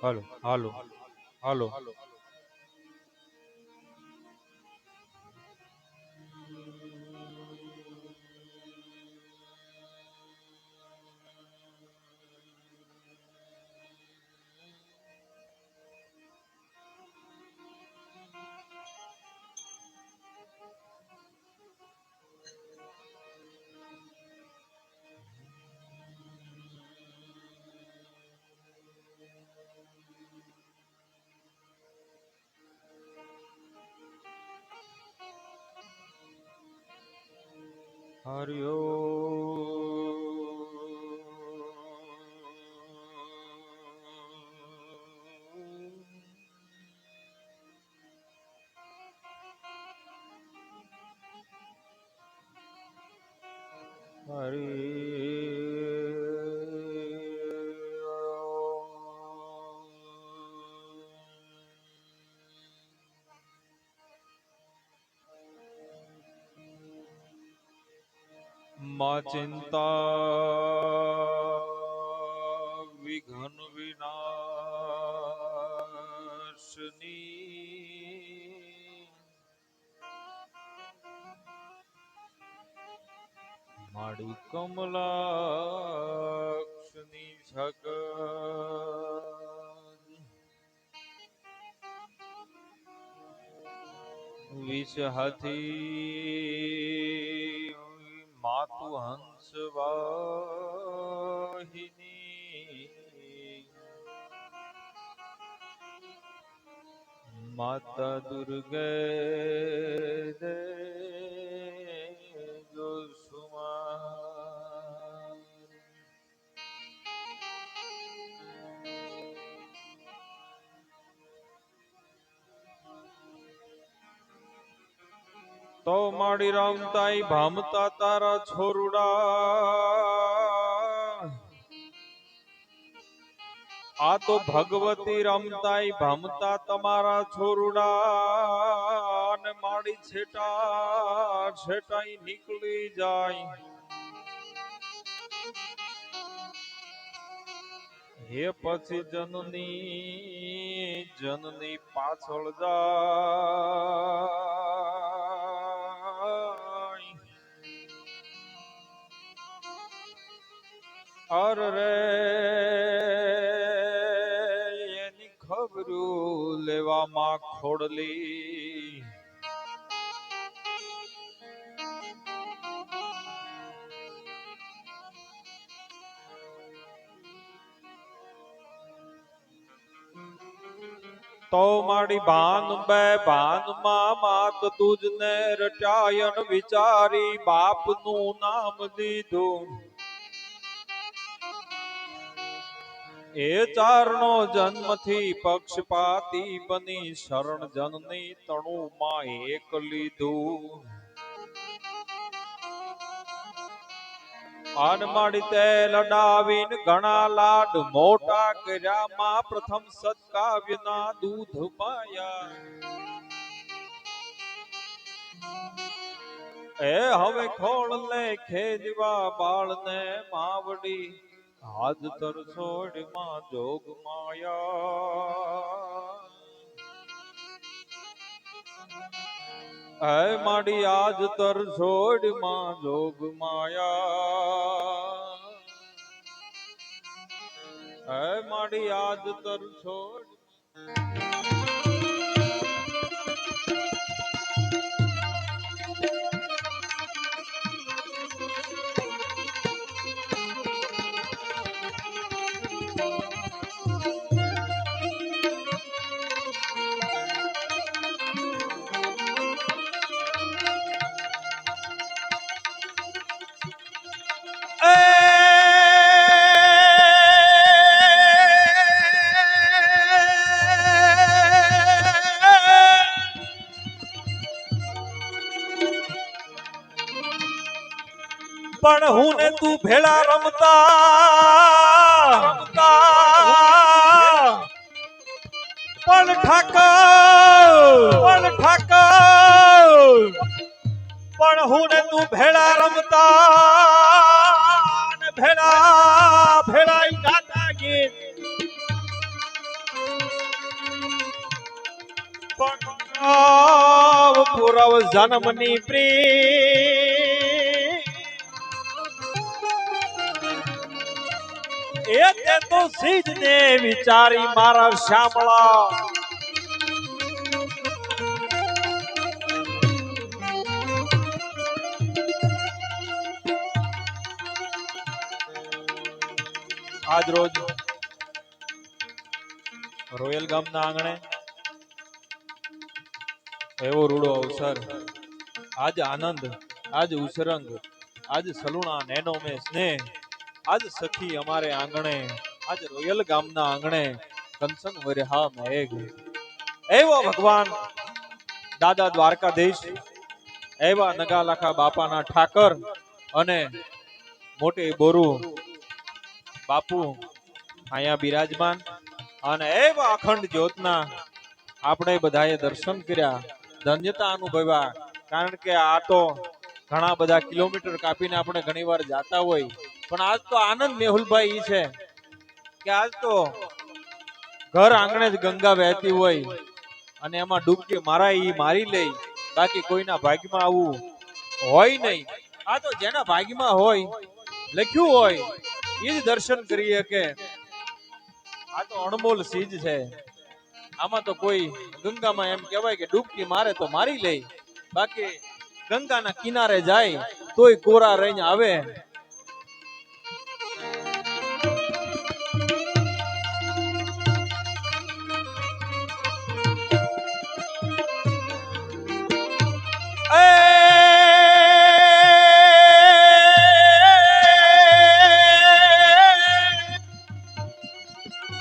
હાલો હાલો હાલો. હરિયો માં ચિંતા વિઘન વિનાશની માડી કમલાક્ષની જગત વિષ હાથી માતુ હંસ વાહિની માતા દુર્ગે દેજો સુમા તો માડી રામતાઈ ભામતા તારા છોરુડા આ તો ભગવતી રમતાઈ ભમતા તમારા છોરુડા અને માડી છેટા છેટાઈ નીકળી જાય હે પછી જનની પાછળ જાય અર રે એની ખબરું લેવામાં ખોડલી તો માડી ભાન બે ભાનમાં માત તુજને રટાયન વિચારી બાપનું નામ લીધું એ ચારનો જન્મથી પક્ષપાતી બની શરણ જનની તણુમાં એક લીધું આનમાડી તે લડાવીન ઘણા લાડ મોટા કર્યા માં પ્રથમ સત્કાવ્યના દૂધ પાયા એ હવે ખોળ લે ખેજવા બાળને માવડી હાજ તર છોડ માં જોગ માયા હે માડી આજ તર છોડ માં જોગ માયા હે માડી આજ તર છોડ પણ હું ને તું ભેળા રમતા પણ ઠાકર પણ હું ને તું ભેળા રમતા ભેળા ગાતા ગીત વલ્લભ જન્મની પ્રી એ તે તો સીધ ને વિચારી મારા શ્યામળા આજ રોજ રોયલ ગામના આંગણે એવો રૂડો અવસર આજ આનંદ આજ ઉસરંગ આજ સલુણા નેનો મે સ્નેહ આજ સખી અમારે આંગણે આજ રોયલ ગામના આંગણે કંચન વર્હા મેઘ એવો ભગવાન દાદા દ્વારકાધીશ એવા નગાલાખા બાપાના ઠાકર અને મોટી બોરુ બાપુ અહીંયા બિરાજમાન અને એવા અખંડ જ્યોતના આપણે બધાએ દર્શન કર્યા ધન્યતા અનુભવ્યા કારણ કે આ તો ઘણા બધા કિલોમીટર કાપીને આપણે ઘણીવાર જાતા હોય પણ આજ તો આનંદ મેહુલભાઈ છે કે આજ તો ઘર આંગણે જ ગંગા વહેતી હોય અને એમાં ડૂબકી મારી લે બાકી કોઈના ભાગ્યમાં આવું હોય નહીં આ તો જેના ભાગ્યમાં હોય લખ્યું હોય એ જ દર્શન કરીએ કે આ તો અણમોલ ચીજ છે આમાં તો કોઈ ગંગામાં એમ કહેવાય કે ડૂબકી મારે તો મારી લે બાકી ગંગાના કિનારે જાય તોય કોરા રહીને આવે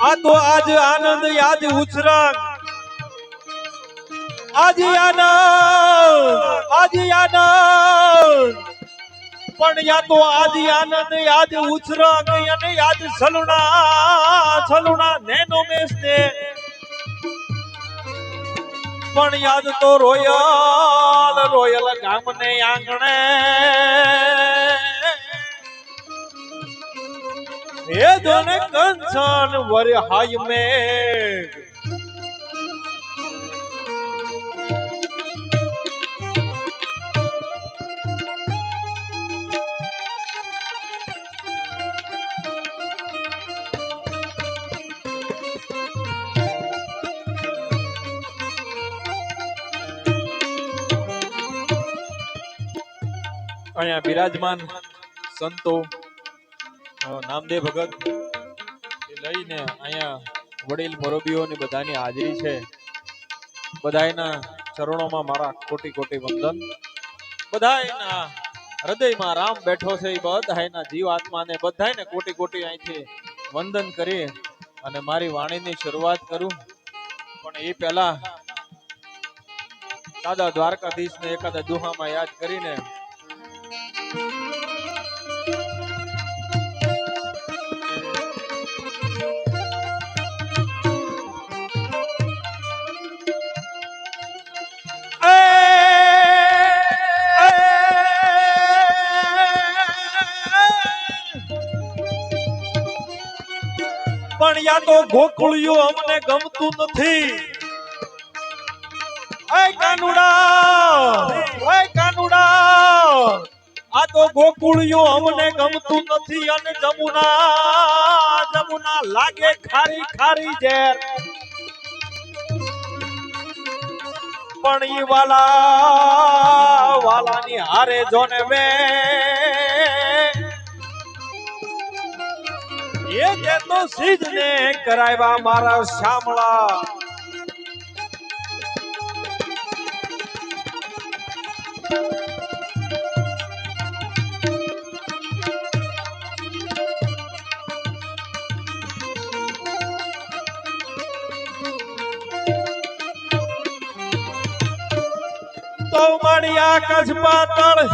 આ તો આજ આનંદ યાદ ઉછરંગ આજ આનંદ પણ યા તો આજ આનંદ યાદ ઉછરંગ અને યાદ સલુણા નેનો મેસ્તે પણ યાદ તો રોયલ ગામને આંગણે એ જોને કંચન વર્હાય મેઘ અહીંયા બિરાજમાન સંતો નામદેવ ભગત લઈને અહીંયા વડીલ મોરબીઓની બધાની હાજરી છે બધાના ચરણોમાં મારા કોટી કોટી વંદન બધાના હૃદયમાં રામ બેઠો છે એ બધાના જીવ આત્માને બધાને કોટી કોટી અહીંથી વંદન કરી અને મારી વાણીની શરૂઆત કરું પણ એ પહેલા દાદા દ્વારકાધીશને એકાદા દુહામાં યાદ કરીને પણ યા તો ગોકુળિયું અમને ગમતું નથી કાનુડા આ તો ગોકુળિયું અમને ગમતું નથી અને જમુના લાગે ખારી ખારી ઝેર પણ ઈ વાલાની હારે જોને વે એ કે તો સીધને કરાવ્યા મારા શ્યામળા તો મારી આકાશ પાતળ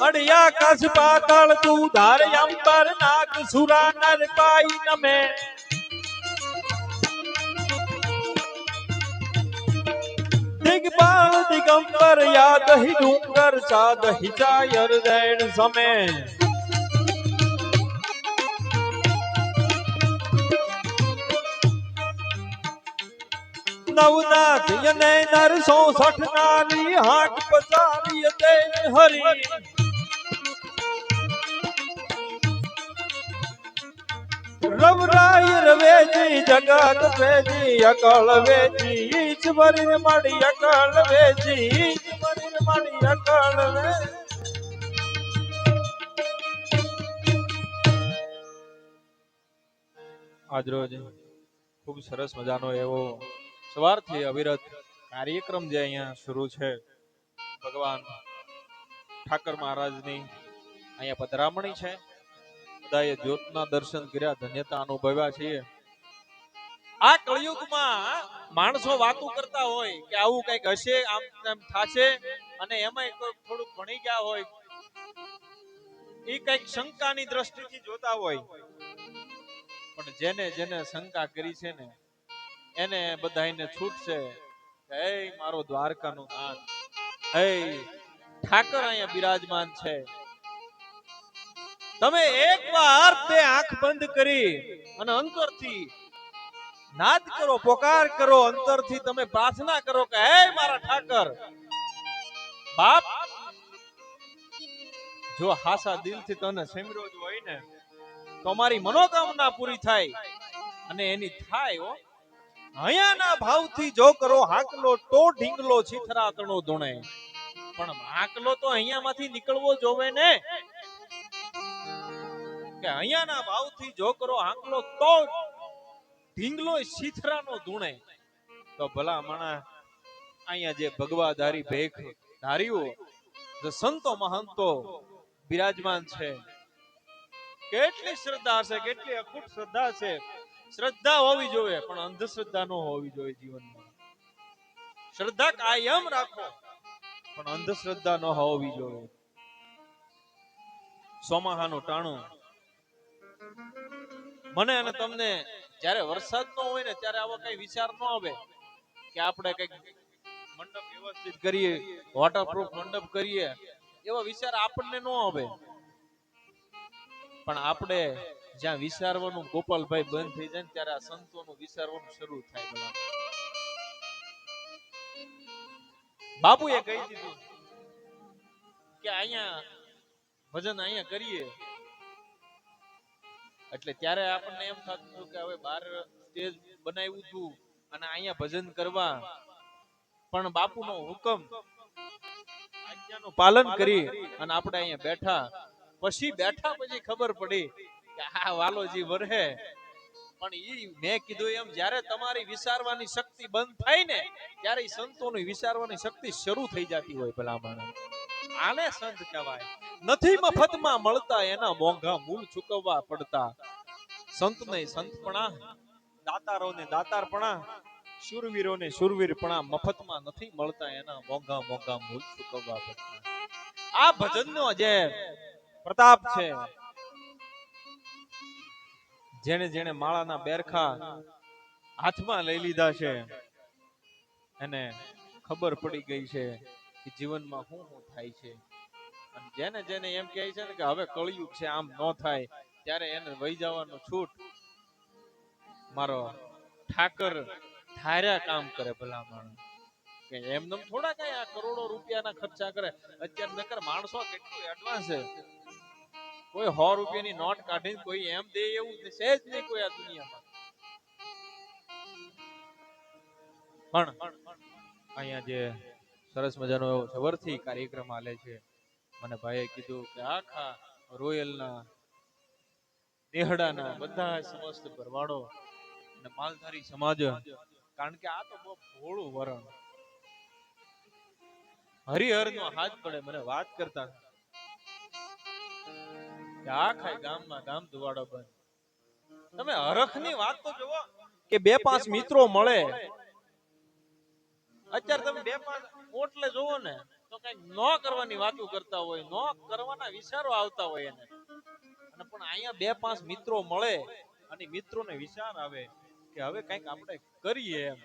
અડિયા આકાશ પાતળ તું ધાર અંબર નાગ સુરા નર પાઈ નમે દિગબાળ દિગંબર યાદ હી ડુંગર ચાદ હિજાયર દૈણ સમે નવનાથ યને નરસો સઠનારી હાટ પચારી દે હરી રવરાય રવેજી જગત વેજી અકળ વેજી ઈશ્વરી માડી અકળ વેજી ઈશ્વરી માડી અકળ વે આજ રોજ ખૂબ સરસ મજાનો એવો સવારથી અવિરત કાર્યક્રમ જે અહીંયા શરૂ છે ભગવાન ઠાકર મહારાજની અહીંયા પધરામણી છે બધાએ જ્યોતના દર્શન કર્યા ધન્યતા અનુભવ્યા છીએ આ કળિયુગમાં માણસો વાતો કરતા હોય કે આવું કંઈક હશે આમ તેમ થાશે અને એમાં કોઈ થોડુંક ભણી ગયા હોય એ કંઈક શંકાની દ્રષ્ટિથી જોતા હોય પણ જેને જેને શંકા કરી છે ને એને બધાને છૂટ છે હે મારો દ્વારકાનો નાથ હે ઠાકર અહીંયા બિરાજમાન છે તમે એકવાર તે આંખ બંધ કરી અને અંતરથી નાદ કરો પોકાર કરો અંતરથી તમે પ્રાર્થના કરો કે હે મારા ઠાકર બાપ જો હાસા દિલથી તને સિમરો જ હોય ને તો અમારી મનોકામના પૂરી થાય અને એની થાય હો હયાના ભાવથી જો કરો હાકલો તો ઢીંગલો છીથરાતણો ધૂણે પણ હાકલો તો અહીંયામાંથી નીકળવો જોવે ને કે અહીંયાના ભાવથી જો કરો હાકલો તો ઢીંગલો છીથરાનો ધૂણે તો ભલા મણા અહીંયા જે ભગવાધારી ભેખ ધારીઓ જે સંતો મહંતો બિરાજમાન છે કેટલી શ્રદ્ધા છે કેટલી અખૂટ શ્રદ્ધા છે શ્રદ્ધા હોવી જોઈએ પણ અંધશ્રદ્ધા ન હોવી જોઈએ જીવનમાં શ્રદ્ધા કાયમ રાખો પણ અંધશ્રદ્ધા ન હોવી જોઈએ સોમાહાનું ટાણું મને અને તમને જ્યારે વરસાદ ન હોય ને ત્યારે આવો કઈ વિચાર ન આવે કે આપણે કઈક મંડપ વ્યવસ્થિત કરીએ વોટરપ્રૂફ મંડપ કરીએ એવા વિચાર આપણને ન આવે પણ આપણે જ્યાં વિચારવાનું ગોપાલભાઈ બંધ થઈ જાય ત્યારે આ સંતોનું વિચારવાનું શરૂ થાય બધા બાપુએ કહી દીધું કે અહીંયા ભજન અહીંયા કરીએ એટલે ત્યારે આપણને એમ થતું હતું કે હવે બહાર સ્ટેજ બનાવ્યું હતું અને અહીંયા ભજન કરવા પણ બાપુનો હુકમ આજ્ઞાનું પાલન કરી અને આપણે અહીંયા બેઠા પછી ખબર પડી કે આ વાલોજી વરહે પણ ઈ મેં કીધું એમ જ્યારે તમારી વિચારવાની શક્તિ બંધ થાય ને ત્યારે ઈ સંતોની વિચારવાની શક્તિ શરૂ થઈ જતી હોય ભલામણ આને સંત કહેવાય નથી મફતમાં મળતા એના મોંઘા મૂળ ચૂકવવા પડતા સંતને સંતપણા દાતારોને દાતારપણા શૂરવીરોને શૂરવીરપણા મફતમાં નથી મળતા એના મોંઘા મોંઘા મૂળ ચૂકવવા પડતા આ ભજનનો જે પ્રતાપ છે જેને જેને માળાના બેરખા હાથમાં લઈ લીધા છે એને ખબર પડી ગઈ છે કે જીવનમાં શું શું થાય છે અને જેને જેને એમ કહે છે ને કે હવે કળિયુગ છે આમ ન થાય ત્યારે એને વહી જવાનું છૂટ મારો ઠાકર ધાર્યા કામ કરે ભલા માણસ કે એમને થોડા કઈ આ કરોડો રૂપિયાના ખર્ચા કરે અત્યારે નકર માણસો કેટલું એડવાન્સ છે કોઈ 100 રૂપિયાની નોટ કાઢીને કોઈ એમ દે એવું છે જ નહીં કોઈ આ દુનિયામાં પણ અહીંયા જે સરસ મજાનો એવો સવરથી કાર્યક્રમ આલે છે મને ભાઈએ કીધું કે આખા રોયલના દેહડાના બધા સમસ્ત ભરવાડો અને માલધારી સમાજ કારણ કે આ તો બહુ ભોળું વરણ હરિહર નો હાથ પડે મને વાત કરતા આખા ગામમાં ગામ ધુવાડો બંધ તમે હરખની વાત તો જોવો કે 2-5 મિત્રો મળે અત્યારે તમે 2-5 ઓટલે જોવો ને તો કઈ ન કરવાની વાતો કરતા હોય ન કરવાના વિચારો આવતા હોય એને અને પણ અહીંયા 2-5 મિત્રો મળે અને મિત્રોને વિચાર આવે કે હવે કંઈક આપણે કરીએ એમ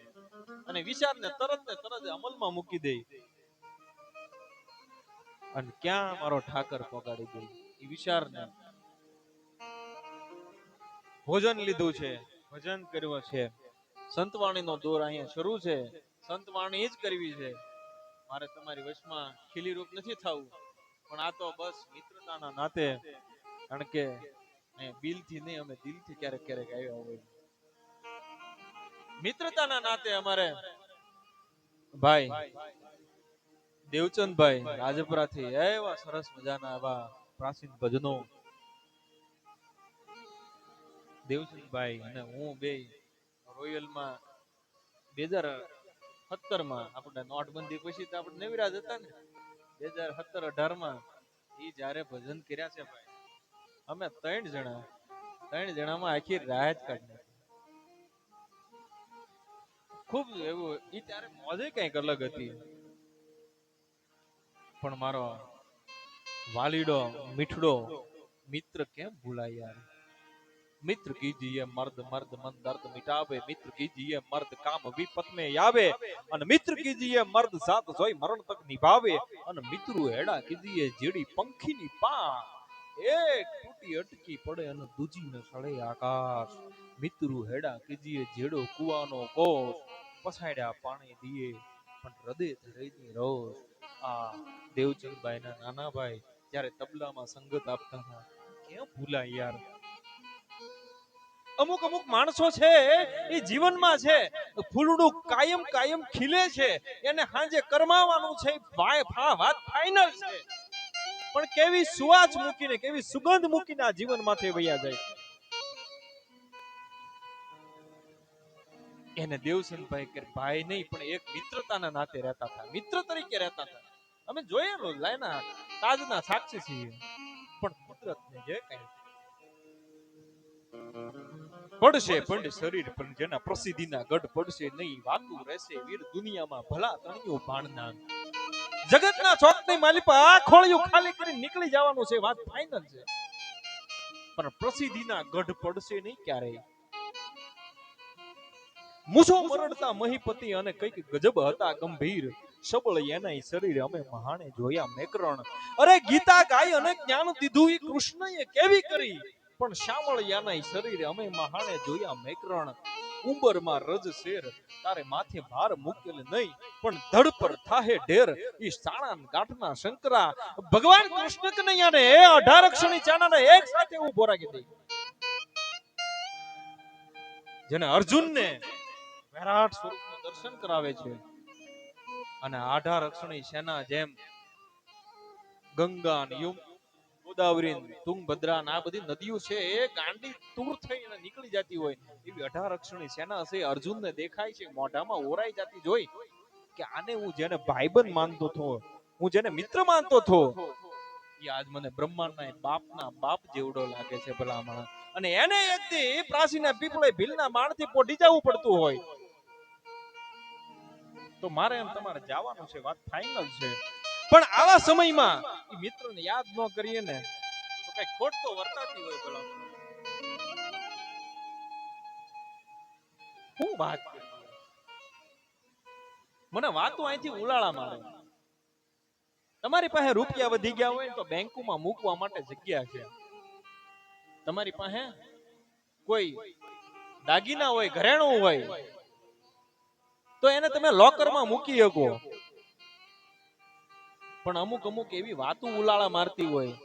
અને વિચારને તરત અમલમાં મૂકી દે અને ક્યાં મારો ઠાકર પગાડી દે એ વિચારને ભોજન લીધું છે ભજન કર્યું છે સંતવાણીનો દોર અહીંયા શરૂ છે. સંતવાણી જ કરવી છે. મારે તમારી વશમાં ખીલી રૂપ નથી થવું, પણ આ તો બસ મિત્રતાના નાતે, કારણ કે બિલથી નહીં, અમે દિલથી ક્યારેક ક્યારેક આવ્યા હોય. મિત્રતાના નાતે અમારે ભાઈ દેવચંદભાઈ રાજપરાથી એવા સરસ મજાના એવા પ્રાચીન ભજનો દેવચંદભાઈ અને હું બે રોયલમાં 2017 આપણે નોટબંધી પછી તો આપણે નવરાજ હતા ને, 2017-18 એ જ્યારે ભજન કર્યા છે ભાઈ, અમે ત્રણ જણામાં આખી રાત કાઢી. ખૂબ એવું ઈ ત્યારે મોજે કઈક અલગ હતી. પણ મારો વાલીડો મીઠડો મિત્ર કેમ ભૂલાય યાર. मित्र कीजिए मर्द मर्द मन दर्द मिटावे, मित्र कीजिए मर्द काम विपत में आवे, અને મિત્ર કીજીએ મર્દ સાથ જોઈ મરણ તક નિભાવે, અને મિત્રો હેડા કીજીએ જેડી પંખીની પા, એક તૂટી અટકી પડે અને દૂજી ને સળે આકાશ. મિત્રો હેડા કીજીએ જેડો કુવાનો કોસ, પસાડ્યા પાણી દીએ પણ હૃદય ધરેની રોષ. આ દેવચંદભાઈ ના નાના ભાઈ જ્યારે તબલામાં સંગત આપતા હતા, કેમ ભૂલાય યાર. અમુક અમુક માણસો છે એ જીવનમાં છે ફૂલડું કાયમ કાયમ ખીલે છે, એને હાંજે કરમાવાનું છે, વાત ફાઇનલ છે, પણ કેવી સુવાસ મૂકીને કેવી સુગંધ મૂકીને આ જીવનમાંથી વયા જાય. એને દેવસનભાઈ કે ભાઈ નહીં પણ એક મિત્રતાના નાતે રહેતા હતા, મિત્ર તરીકે રહેતા હતા. અમે જોયેલું લાયના તાજના સાક્ષી છીએ. પણ કુદરતને જે કઈ પડશે પંડ શરીર પણ જેના પ્રસિદ્ધિના ગઢ પડશે નહીં, વાતું રહેશે વીર દુનિયામાં ભલા તણિયું ભાણના. જગતના ચોકની માલી પર આ ખોળિયું ખાલી કરી નીકળી જવાનું છે, વાત ફાઇનલ છે, પણ પ્રસિદ્ધિના ગઢ પડશે નહીં ક્યારેય. મૂછો મરડતા મહીપતિ અને કઈક ગજબ હતા ગંભીર, સબળ એનાય શરીર અમે મહાણે જોયા મેકરણ. અરે ગીતા ગાય અને જ્ઞાન દીધું એ કૃષ્ણએ કેવી કરી, પણ શામળ યાનાય શરીર અમે મહાણે જોયા મેકરણ. ઉંબરમાં રજ શેર તારે માથે ભાર મૂકેલ નહીં, પણ ધડ પર થાહે ઢેર ઈ સાણાન ગાંઠના શંકરા. ભગવાન કૃષ્ણ કનૈયાને 18 અક્ષરની ચાનાને એક સાથે ઉભો રાખી દે, જેને અર્જુનને વિરાટ સ્વરૂપનું દર્શન કરાવે છે, અને 18 અક્ષરની સેના જેમ ગંગા ગોદાવરી તુંગભદ્રા આ બધી નદીઓ છે એ ગાંડી તૂર થઈને નીકળી જતી હોય એવી 18 અક્ષરની સેના છે. અર્જુનને દેખાય છે મોઢામાં ઓરાઈ જતી જોઈ કે આને હું જેને ભાઈબંધ માનતો હતો, હું જેને મિત્ર માનતો હતો, એ આજ મને બ્રહ્માંડના બાપના બાપ જેવડો લાગે છે ભલામણ. અને એને એક દી પ્રાચીના પીપળે ભીલના માણથી પોઢી જવું પડતું હોય તો મારે એમ તમારે જવાનું છે, વાત ફાઇનલ છે. પણ આવા સમયમાં એ મિત્રને યાદ ન કરીએ ને તો કઈ ખોટ તો વર્તાતી હોય ભલામણ. હું વાત કરું, મને વાતો અહીંથી ઉલાળા મારે. તમારી પાસે રૂપિયા વધી ગયા હોય તો બેંકમાં મૂકવા માટે જગ્યા છે. તમારી પાસે કોઈ દાગીના હોય, ઘરેણું હોય તો એને તમે લોકરમાં મૂકી શકો. પણ અમુક અમુક એવી વાતો ઉલાળા મારતી હોય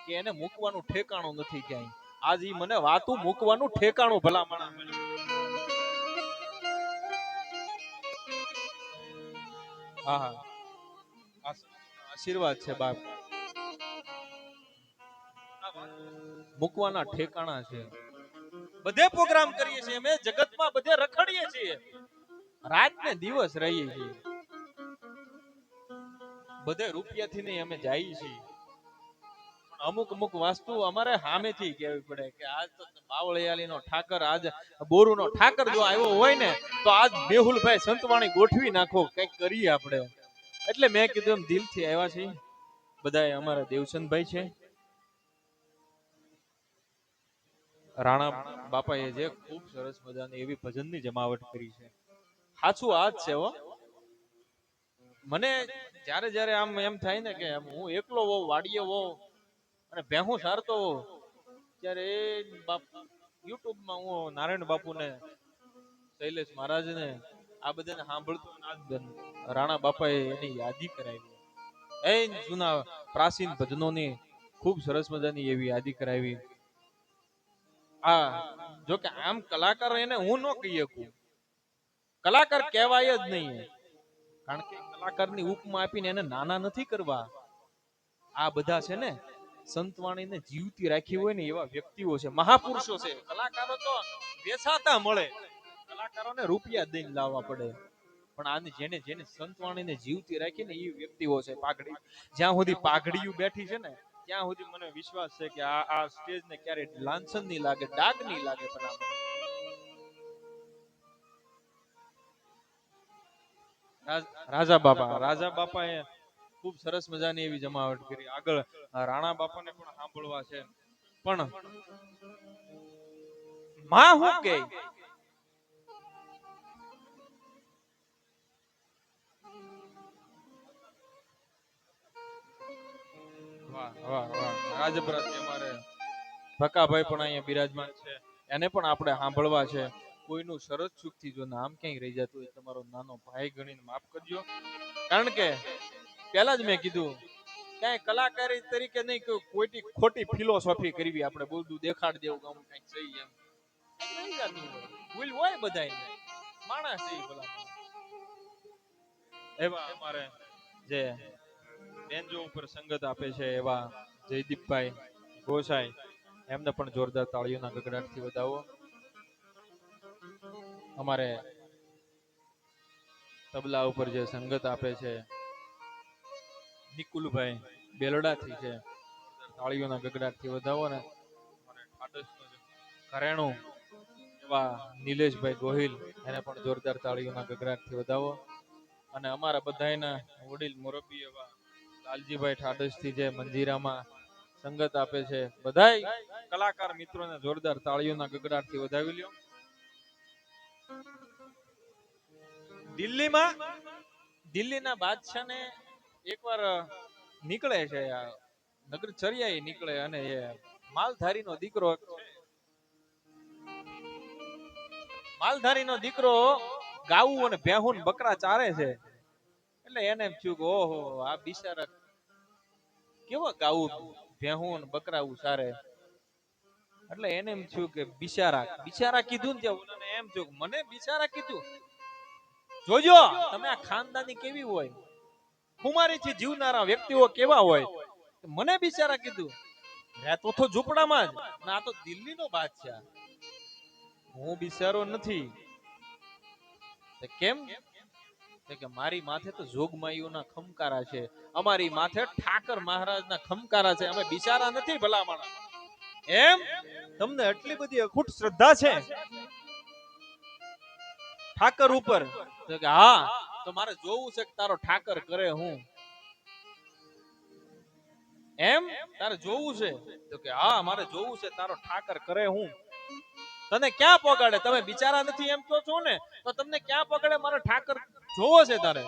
કે એને મૂકવાનું ઠેકાણું નથી ક્યાંય. આજ ઈ મને વાતો મૂકવાનું ઠેકાણું ભલામણ. હા, આશીર્વાદ છે બાપ. મૂકવાના ઠેકાણા છે. બધે પ્રોગ્રામ કરીએ છીએ અમે, જગતમાં બધે રખડીએ છીએ, રાત ને દિવસ રહીએ છીએ, બધે રૂપિયાથી નહીં અમે જઈએ છીએ. અમુક અમુક વસ્તુ અમારે સામેથી કહેવી પડે કે આજ તો બાવળિયાલીનો ઠાકર, આજ બોરુનો ઠાકર જો આવ્યો હોય ને તો આજ મેહુલભાઈ સંતવાણી ગોઠવી નાખો, કંઈક કરીએ આપણે. એટલે મેં કીધું એમ દિલથી આવ્યા છીએ બધાએ. અમારા દેવચંદભાઈ છે, રાણા બાપાએ જે ખૂબ સરસ મજાની એવી ભજનની જમાવટ કરી છે. સાચું આ જ છે હો. મને જ્યારે જ્યારે આમ એમ થાય ને કે હું એકલો હોઉં, વાડીએ હોઉં અને ભેહું સારતો હોઉં, ત્યારે યુટ્યુબમાં હું નારાયણ બાપુને શૈલેષ મહારાજ ને આ બધાને સાંભળતો રાણા બાપાએ એની યાદી કરાવી. એ જૂના પ્રાચીન ભજનોની ખૂબ સરસ મજાની એવી યાદી કરાવી. આ જો કે આમ કલાકાર એને હું ન કહી શકું, કલાકાર કહેવાય જ નહીં, કારણ કે કલાકારની ઉપમા આપીને એને નાના નથી કરવા. આ બધા છે ને સંતવાણીને જીવતી રાખી હોય ને એવા વ્યક્તિઓ છે, મહાપુરુષો છે. કલાકારો તો વેચાતા મળે, કલાકારોને રૂપિયા દઈને લાવવા પડે, પણ આને જેને જેને સંતવાણીને જીવતી રાખી ને એ વ્યક્તિઓ છે. પાઘડી જ્યાં સુધી પાઘડીયું બેઠી છે ને ત્યાં સુધી મને વિશ્વાસ છે કે આ સ્ટેજ ને ક્યારે લાંછન નહીં લાગે, ડાઘ નહીં લાગે. રાજા બાપા એ ખૂબ સરસ મજાની એવી જમાવટ કરી. આગળ રાણા બાપાને પણ સાંભળવા છે, પણ માં હું કે વાહ વાહ વાહ. રાજપરાથી અમારે ભકાભાઈ પણ અહીંયા બિરાજમાન છે, એને પણ આપણે સાંભળવા છે. કોઈનું શરત ચૂકથી જો નામ ક્યાંય રહી જતું હોય તમારો નાનો ભાઈ ગણીને માફ કરજો, કારણ કે પહેલા જ મેં કીધું ક્યાંય કલાકારી તરીકે નહીં, કોઈ ખોટી ફિલોસોફી કરવી, આપણે બધું દેખાડ દેવું કે અમુક કંઈક સહી એમ રહી જતું હોય. ભૂલ હોય બધાય, માણસ છે ભલા. એવા અમારે જે બેન્જો ઉપર સંગત આપે છે એવા જયદીપભાઈ ગોસાઈ, એમને પણ જોરદાર તાળીઓના ગગડાટથી વધાવો. અમારે તબલા ઉપર જે સંગત આપે છે નિકુલભાઈ બેલડાથી છે, તાળીઓના ગગડાટથી વધાવો. ને ઘરેણું એવા નિલેશભાઈ ગોહિલ, એને પણ જોરદાર તાળીઓના ગગડાટથી વધાવો. અને અમારા બધાના વડીલ મુરબ્બી એવા લાલજીભાઈ ઠાડસથી જે મંજીરામાં સંગત આપે છે, બધાય કલાકાર મિત્રોને જોરદાર તાળીઓના ગગડાટથી વધાવી લ્યો. દિલ્હીના બાદશાહને એકવાર નીકળે છે, નગર ચર્યાએ નીકળે, અને એ માલધારીનો દીકરો ગાવું અને ભેહું બકરા ચારે છે. એટલે એને એમ થયું કે ઓહો, આ બિચારા કેવા ગાવું ભેહું બકરા ચારે. એટલે એને એમ થયું કે બિચારા કીધું ને ત્યાં એમ થયું મને બિચારા કીધું. જોજો તમે આ ખાનદાની કેવી હોય, ખુમારીથી જીવનારા વ્યક્તિઓ કેવા હોય. મને બિચારા કીધું, રહેતો તો ઝૂંપડામાં જ, ના તો દિલ્હીનો બાદશાહ. હું બિચારો નથી. કેમ કે મારી માથે તો જોગમાઈઓના ખમકારા છે, અમારી માથે ઠાકર મહારાજના ખમકારા છે, અમે બિચારા નથી ભલા માણસ. એમ તમને એટલી બધી અખૂટ શ્રદ્ધા છે ઠાકર ઉપર, તો કે હા, તો મારે જોવું છે કે તારો ઠાકર કરે હું. એમ તારે જોવું છે, તો કે હા, મારે જોવું છે તારો ઠાકર કરે હું. તને ક્યાં પગાડે, તમે બિચારા નથી એમ તો છો ને, તો તમને ક્યાં પગાડે, મારો ઠાકર જોવો છે તારે.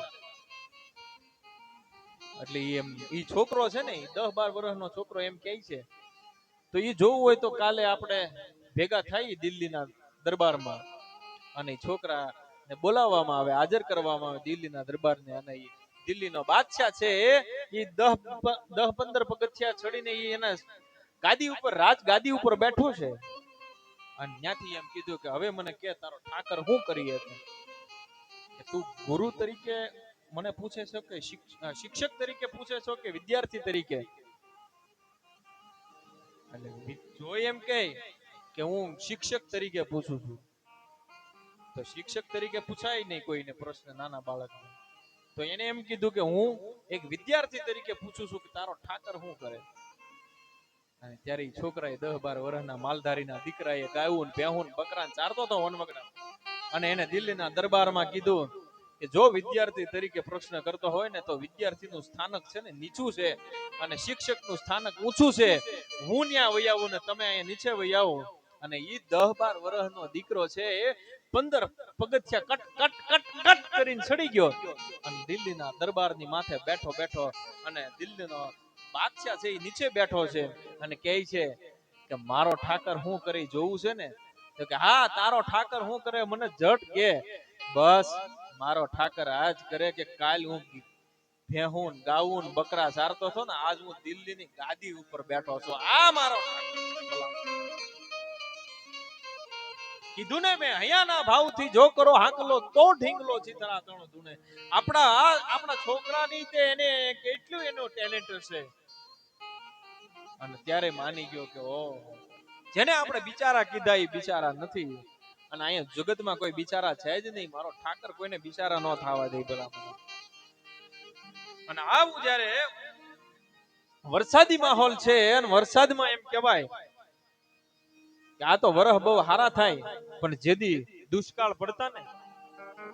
એટલે ઈ છોકરો છે ને, 10-12 વર્ષનો છોકરો એમ કહે છે, તો ઈ જોવું હોય તો કાલે આપણે ભેગા થઈ દિલ્હીના દરબારમાં, અને છોકરાને બોલાવવામાં આવે, હાજર કરવામાં આવે દિલ્હીના દરબારને. અને દિલ્હીનો બાદશાહ છે એ 10-15 પગથિયા ચડીને એના ગાદી ઉપર, રાજ ગાદી ઉપર બેઠો છે. અને ત્યાંથી એમ કીધું કે હવે મને કે તારો ઠાકર શું કરી શકે. તું ગુરુ તરીકે મને પૂછે છે કે શિક્ષક તરીકે પૂછે છો કે વિદ્યાર્થી તરીકે. જો એમ કે હું શિક્ષક તરીકે પૂછું છું, તો શિક્ષક તરીકે પૂછાય નહીં કોઈને પ્રશ્ન નાના બાળકને. તો એને એમ કીધું કે હું એક વિદ્યાર્થી તરીકે પૂછું છું કે તારો ઠાકર શું કરે. અને ત્યારે છોકરાએ 10-12 વર્ષના માલધારીના દીકરાએ ગાયું ભેહું બકરા ચારતો હતો વનવગડા, અને એને દિલ્હીના દરબારમાં કીધું કે જો વિદ્યાર્થી તરીકે પ્રશ્ન કરતો હોય ને, તો વિદ્યાર્થીનું સ્થાનક છે ને નીચું છે, અને શિક્ષકનું સ્થાનક ઊંચું છે. હું ત્યાં વહી આવું ને તમે અહીંયા નીચે વહી આવો. અને ઈ 10-12 વર્ષનો દીકરો છે એ 15 પગથિયા કટ કટ કટ કટ કરીને ચડી ગયો, અને દિલ્હીના દરબારની માથે બેઠો બેઠો, અને દિલ્હીનો બાદશાહ છે એ નીચે બેઠો છે, અને કહે છે કે મારો ઠાકર શું કરી જોવું છે ને, તો કે હા તારો ઠાકર શું કરે મને જટ કે બસ મારો ઠાકર આજ કરે કે કાલ હું ભેહું ગાવું બકરા ચારતો હતો ને આજ હું દિલ્હીની ગાદી ઉપર બેઠો છું આ મારો કીધું ને મેં હૈયાના ભાવથી જો કરો હાકલો તો ઢીંગલો ચિતરા તણો ધૂણે આપણા છોકરાની તે એને કેટલું એનો ટેલેન્ટ હશે અને ત્યારે માની ગયો કે ઓ જેને આપણે બિચારા કીધા એ બિચારા નથી અને અહીંયા જગતમાં કોઈ બિચારા છે જ નહીં મારો ઠાકર કોઈને બિચારા ન થવા દે ભલા અને આવું જ્યારે વરસાદી માહોલ છે અને વરસાદમાં એમ કહેવાય કે આ તો વરહ બહુ હારા થાય પણ જેદી દુષ્કાળ પડતા ને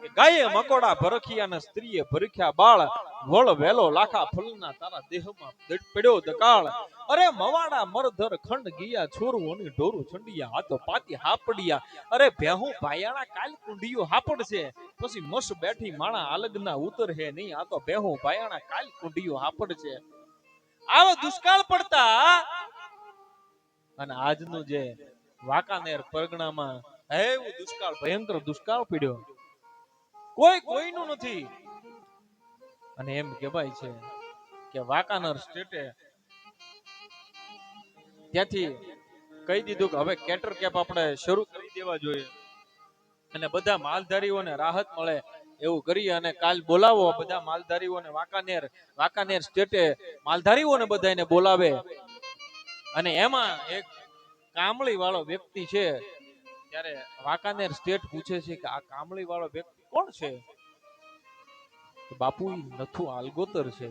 ગાયે મકોડા ભરખિયા ને સ્ત્રીએ ભરખ્યા બાળ વળ વેલો લાખા ફૂલના તારા દેહમાં પડ્યો દકાળ અરે મવાડા મરધર ખંડ ગિયા છોરું અને ઢોરું છંડિયા આ તો પાતી હાપડિયા અરે ભેહું ભાયાણા કાલ કુંડિયો હાપડશે પછી મસ બેઠી માણા આલગના ઉતર હે નહીં આ તો ભેહું ભાયાણા કાલ કુંડિયો હાપડશે આવો દુષ્કાળ પડતા અને આજનું જે વાંકાનેર પરગણામાં એવું દુષ્કાળ ભયંકર દુષ્કાળ પડ્યો કોઈ કોઈનું નથી અને એમ કહેવાય છે કે વાંકાનેર સ્ટેટે ત્યાંથી કહી દીધું કે હવે કેટર કેપ આપણે શરૂ કરી દેવા જોઈએ અને બધા માલધારીઓને રાહત મળે એવું કરી અને કાલ બોલાવો બધા માલધારીઓને વાંકાનેર સ્ટેટે માલધારીઓને બધાને બોલાવે અને એમાં એક કામળી વાળો વ્યક્તિ છે ત્યારે વાંકાનેર સ્ટેટ પૂછે છે કે આ કામળી વાળો વ્યક્તિ કોણ છે બાપુ નથુ આલગોતર છે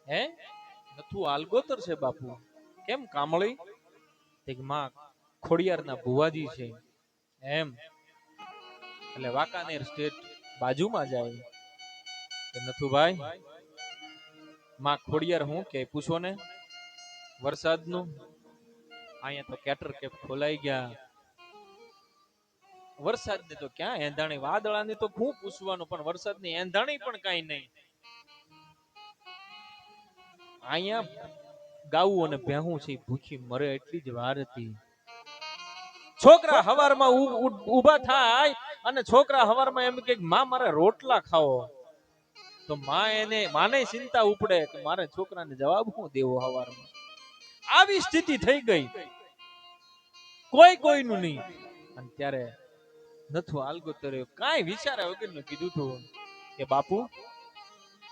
હે નથુ આલગોતર છે બાપુ કેમ કામળી એક માં ખોડિયારના ભુવાજી છે એમ એટલે વાંકાનેર સ્ટેટ બાજુમાં જાય કે નથુભાઈ માં ખોડિયાર હું કે પૂછો ને વરસાદનું અહીંયા તો કેટર કેપ ખોલાઈ ગયા વરસાદને તો ક્યાં એંધાણી વાદળાની તો ખૂબ પૂછવાનું પણ વરસાદની એંધાણી પણ કઈ નહીં અહીંયા ગાવું અને ભેહું છે ભૂખી મરે એટલી જ વાર હતી છોકરા હવારમાં ઊભા થાય અને છોકરા હવારમાં એમ કે માં મારે રોટલા ખાવો તો માને ચિંતા ઉપડે કે મારે છોકરાને જવાબ શું દેવો હવારમાં આવી સ્થિતિ થઈ ગઈ કોઈનું નહીં અને ત્યારે નથુ આલગોતરે કાંઈ વિચાર્યા વગરનું કીધું હતું કે બાપુ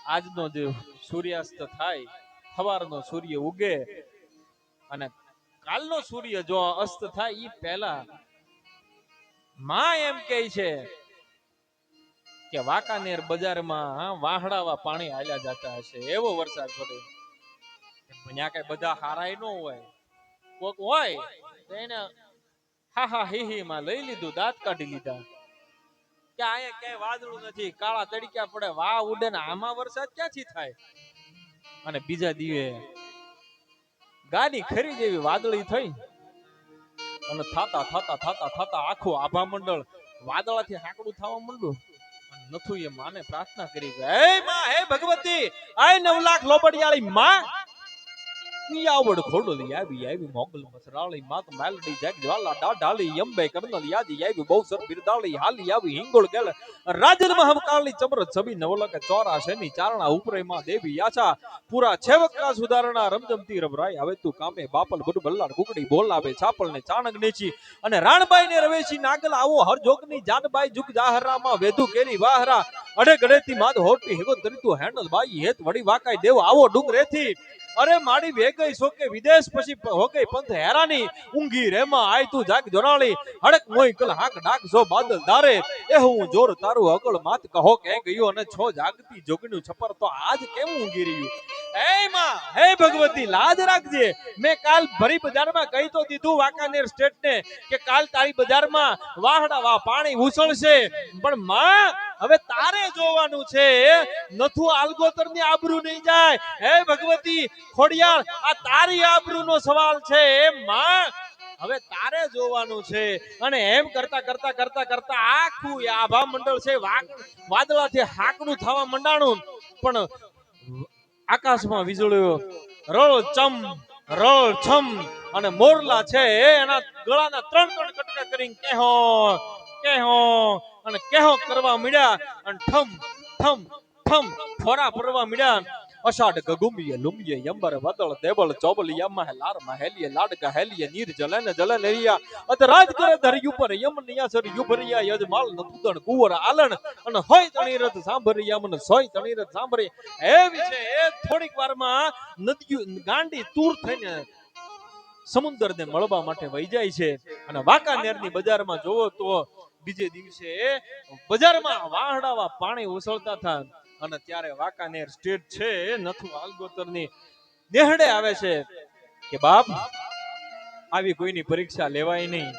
આજનો જે સૂર્યાસ્ત થાય સવારનો સૂર્ય ઉગે અને કાલનો સૂર્ય જો અસ્ત થાય ઈ પહેલા માં એમ કહે છે કે વાંકાનેર બજારમાં વાહડાવા પાણી હાલ્યા જતા હશે એવો વરસાદ પડે ત્યાં કઈ બધા હારાય ન હોય કોક હોય તો એને હા હી માં લઈ લીધું દાંત કાઢી લીધા કે અહીંયા ક્યાંય વાદળું નથી કાળા તડક્યા પડે વાહ ઉડે ને આમાં વરસાદ ક્યાંથી થાય અને બીજા દીવે ગાડી ખરી જેવી વાદળી થઈ અને થાતા આખું આભા મંડળ વાદળાથી હાકડું થવા માંડ્યું નથુ એ માને પ્રાર્થના કરી હે માં હે ભગવતી આય 9 લાખ લોબડિયાળી માં આવડ ખોડલી આવી મોગલ મસરાળી માત મેલડી જગ જ્વાલા ડાઢાળી અંબે કરનલ યાદી આવી બહુસર બિરદાળી હાલી આવી હિંગોળ ગેલ રાજન મહમકાળી ચમર છબી નવલક 84 ની ચારણા ઉપરે માં દેવી યાચા પૂરા છેવકા સુધારણા રમજમતી રબરાય હવે તું કામે બાપલ બડ બલ્લાડ કુકડી બોલાવે છાપલ ને ચાણક નેચી અને રાણબાઈ ને રવેશી નાગલ આવો હર જોગની જાનબાઈ જુગ જાહરામાં વેધુ કેરી વાહરા અડે ગડેતી માદ હોટી હેગો તરીતું હેન્ડલ બાઈ હેત વડી વાકાઈ દેવ આવો ડુંગરેથી અરે માડી વે ગઈ સોકે વિદેશ પછી હો ગઈ પંથ હેરાની ઊંઘી રેમાં આય તું જાગ જોરાળી હડક મોય કલ હાક ડાક જો બાદલ દારે એ હું જોર તારું અકળ માત કહો કે ગયો અને છો જાગતી જોગનું છપર તો આજ કેમ ઊંઘી રહ્યું હે માં હે ભગવતી લાજ રાખજે મેં કાલ ભરી બજારમાં કહી તો દીધું વાંકાનેર સ્ટેટ ને કે કાલ તારી બજારમાં વાહડા વાહ પાણી ઉછળશે પણ માં હવે તારે જોવાનું છે નથુ આલગોતર ની આબરૂ નહીં જાય હે ભગવતી ખોડિયાર આ તારી આબરૂનો સવાલ છે માં હવે તારે જોવાનું છે અને એમ કરતા આખું આભા મંડળ છે વાદળાથી હાકડું થવા મંડાણું પણ આકાશમાં વીજળીઓ રળ ચમ રળ છમ અને મોરલા છે એના ગળાના ત્રણ ત્રણ કટકા કરીને કેહો કેહો અને કેહો કરવા મળ્યા અને ઠમ ઠમ ઠમ ફોરા ફરવા મળ્યા. અષાઢ ગગુમિયે લુમિયે યંબર વદળ દેવળ ચોબલિયામાં લાર મહેલિયે લાડકા હેલિયે નીર જલન જલન એરિયા અતરાજ કરે ધર્યું પર યમ નિયાસર યુભરિયા યજમાલ નતુદણ કુંવર આલણ અને હોય તણી રથ સાંભળિયા મને સોય તણી રથ સાંભળી એવી છે એ થોડીક વારમાં નદીઓ ગાંડી તૂર થઈને સમુદ્રને મળવા માટે વહી જાય છે. અને વાંકાનેરની બજારમાં જોવો તો બીજે દિવસે બજારમાં વાહડાવા પાણી ઉછળતા હતા. અને ત્યારે વાંકાનેર સ્ટેટ છે નથુ આલગોતરની નેહડે આવે છે કે બાપ આવી કોઈની પરીક્ષા લેવાય નહીં,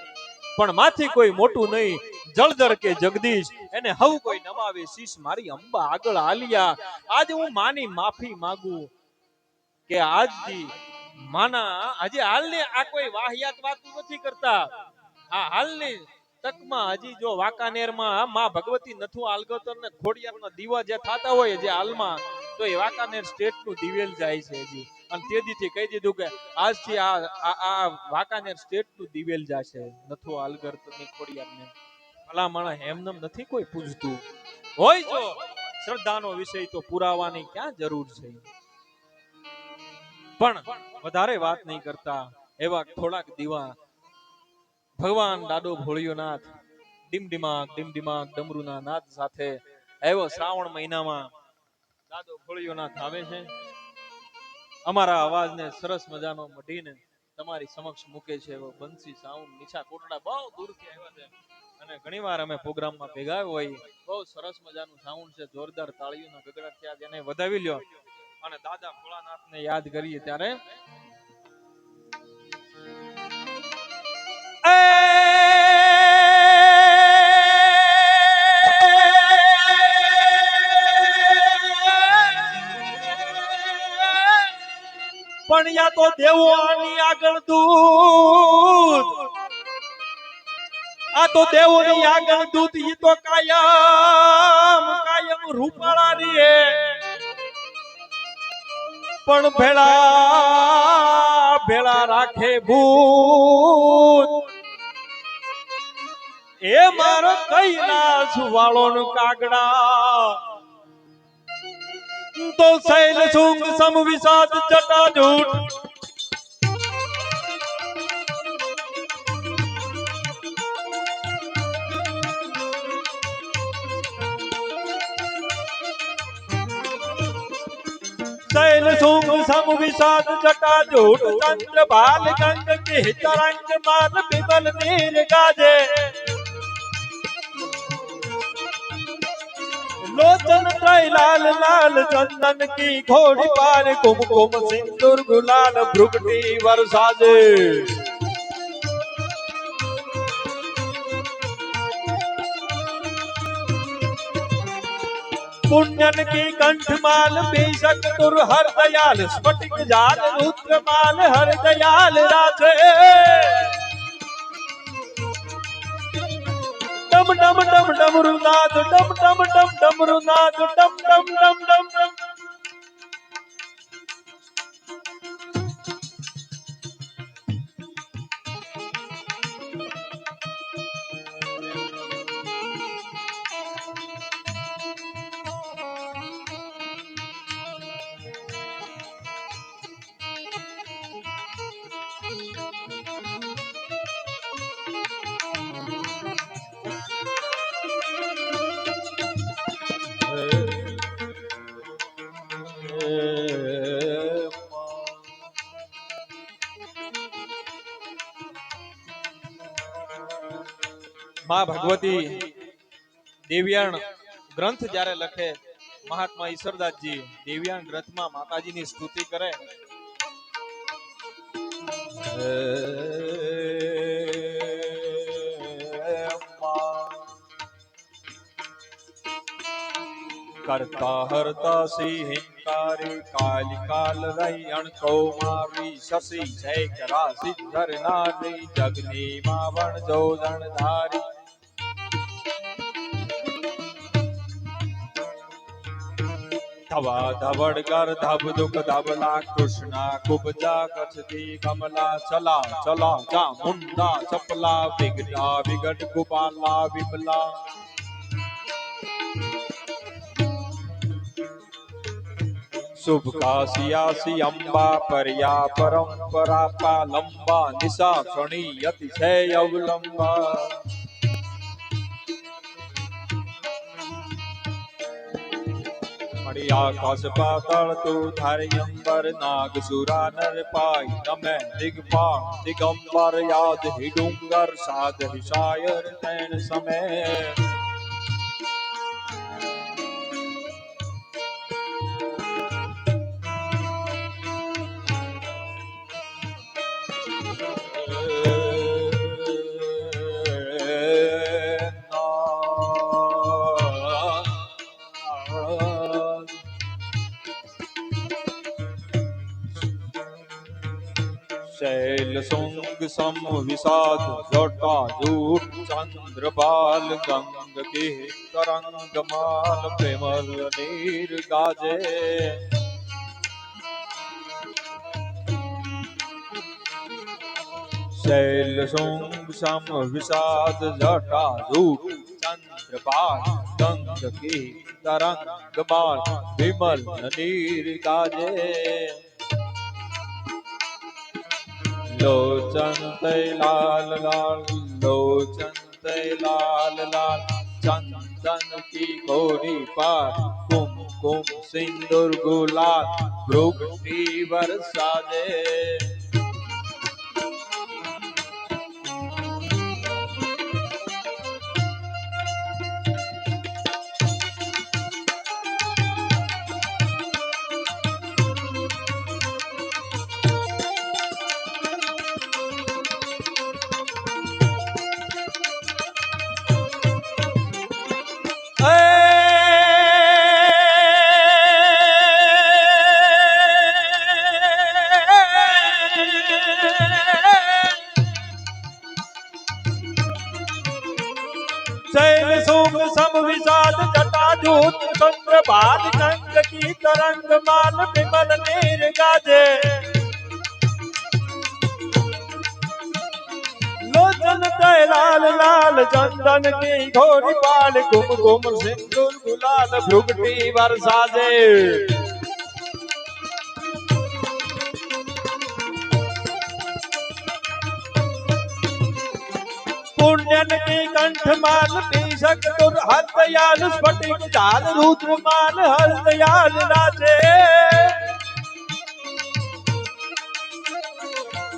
પણ માથી કોઈ મોટું નહીં જળધર કે જગદીશ એને હવ કોઈ નમાવે શીશ મારી અંબા આગળ આલિયા. આજ હું માની માફી માંગુ કે આજથી માના આજે હાલની આ કોઈ વાહિયાત વાત નથી કરતા. આ હાલની તકમાં હજી જો વાંકાનેરમાં માં ભગવતી નથુ આલગોતર ને ખોડિયારના દીવા જે થતા હોય જે હાલમાં તો એ વાંકાનેર સ્ટેટ નું દિવેલ જાય છે હજી. અને તેદીથી કહી દીધું કે આજથી આ વાંકાનેર સ્ટેટ નું દિવેલ જશે નથુ આલગોતર ની ખોડિયારને. ભલામણ એમનેમ નથી કોઈ પૂછતું હોય. જો શ્રદ્ધાનો વિષય તો પુરાવાની ક્યાં જરૂર છે, પણ વધારે વાત નહીં કરતા એવા થોડાક દીવા ભગવાન દાદો ભોળિયોનાથ ડીમડીમાગ ડમરુના નાદ સાથે એવો શ્રાવણ મહિનામાં દાદો ભોળિયોનાથ આવે છે. અમારા અવાજને સરસ મજાનો મઢીને તમારી સમક્ષ મૂકે છે એવો બંસી સાઉન્ડ નીચા કોટડા બહુ દૂરથી આવ્યા છે. અને ઘણીવાર અમે પ્રોગ્રામમાં ભેગા હોય બહુ સરસ મજાનું સાઉન્ડ છે. જોરદાર તાળીઓના ગગડા થયા જેને વધાવી લ્યો અને દાદા ભોળાનાથને યાદ કરીએ ત્યારે પણ યા તો દેવો આની આગળ દૂત, આ તો દેવોની આગળ દૂત ઈ તો કાયમ રૂપાળા રે પણ ભેળા ભેળા રાખે ભૂત. એ મારો કૈલાસ વાળો કાગડા તો શૈલ સુખ સમ વિષાદ જટા જૂટ. शैल सुख सम विषाद जटा जूट चंद्र बाल गंग के तरंग मान विमल नीर गाजे. लोचन त्रय लाल लाल चंदन की घोड़ी पार कुमकुम सिंदूर गुलाल भ्रुगटी वर्षाजे. पुण्यन की कंठमाल बेशक तुर हर दयाल स्फटिक जाल रुद्रमाल हर दयाल राजे. डम डम डम डमरुनाद डम डम डम डमरुनाद डम डम डम डम डम. માં ભગવતી દેવ્યાણ ગ્રંથ જ્યારે લખે મહાત્મા ઈશ્વરદાસજી દેવ્યાણ ગ્રંથમાં માતાજીની સ્તુતિ કરે करता हरता सिंहारी काल काल रही अणकौमारी शशि जय करा सिद्धर नारी जगनी मावण जोदन धारी. ધવા ધવડગર ધબ દુખ ધબલા કૃષ્ણા કુબજા કચતી કમલા ચલા ચલા ચા મુંડા ચપલા વિગડા વિગટ ગોપાલા વિમલા શુભ કાશિયાસી અંબા પર્યા પરંપરા પાલંબા નિશા ક્ષણી અતિશય અવલંબા આકાશ પાતાળ તું ધારી અંબર નાગ સુરા નર પાય નમે દિગપાળ દિગંબર યાદ હિ ડુંગર સાધ હિ શાયર તૈણ સમે शैल सुंग सम विषाद जटा जूट चंद्रबाल गंग के तरंग माल प्रेमल नीर गाजे शैल सुंग सम विषाद जटा जूट चंद्रबाल गंग के तरंग माल प्रेमल नीर गाजे लोचन तै लाल लाल लोचन तै लाल लाल चंदन की कोरी पार कुमकुम सिंदूर गुलाल भ्रुकुटी बरसा दे शैल सुख सम विषाद जटाजूट चंद्रभाल गंग की तरंग माल विमल नीर गाजे लोचन तय लाल लाल चंदन की घोरी पाल घुम घुम सिंदूर गुलाल भ्रुकुटी बरसा दे पुण्यन की कंठमाल पीसक तुर हरदयाल स्फटिक जाल रुद्रमाल हरदयाल नाचे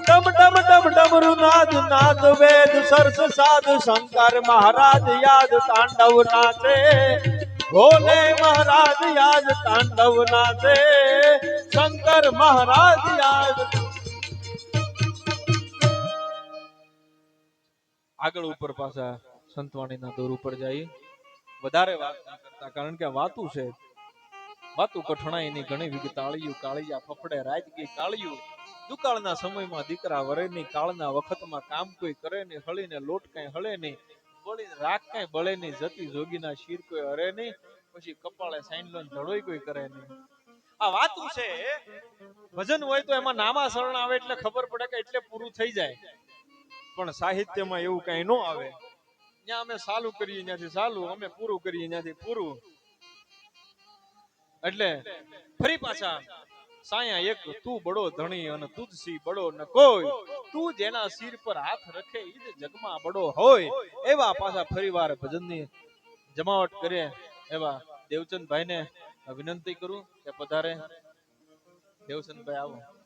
डम डम डम डमरु नाद नाद वेद सरस साध शंकर महाराज याद तांडव नाचे भोले महाराज याद तांडव नाचे शंकर महाराज याद આગળ ઉપર પાછા સંતવાણીના દોર ઉપર જઈ વધારે વાત ના કરતા કારણ કે વાતું છે વાતું કઠણાઈની ઘણી વિગતાળિયું કાળિયા ફફડે રાજગી કાળિયું દુકાળના સમયમાં દીકરા વરેની કાળના વખતમાં કામ કોઈ કરે નહીં હળીને લોટ કઈ હળે નહીં બળીને રાખ કઈ બળે નહીં જતી જોગીના શીર કોઈ હરે નહીં પછી કપાળે સાઈનલોન ધડોઈ કોઈ કરે નહીં આ વાતું છે ભજન હોય તો એમાં નામા શરણ આવે એટલે ખબર પડે કે એટલે પૂરું થઈ જાય પણ સાહિત્યમાં એવું કઈ ન આવે ત્યાં અમે ચાલુ કરીએ ત્યાંથી ચાલુ અમે પૂરું કરીએ ત્યાંથી પૂરું એટલે ફરી પાછા સાયા એક તું બડો ધણી અને તુજસી બડો ન કોઈ તું જેના શિર પર હાથ રખે ઈ જ જગમાં બડો હોય એવા પાછા ફરીવાર ભજનની જમાવટ કરે એવા દેવચંદ ભાઈને વિનંતી કરું કે પધારે દેવચંદ ભાઈ આવો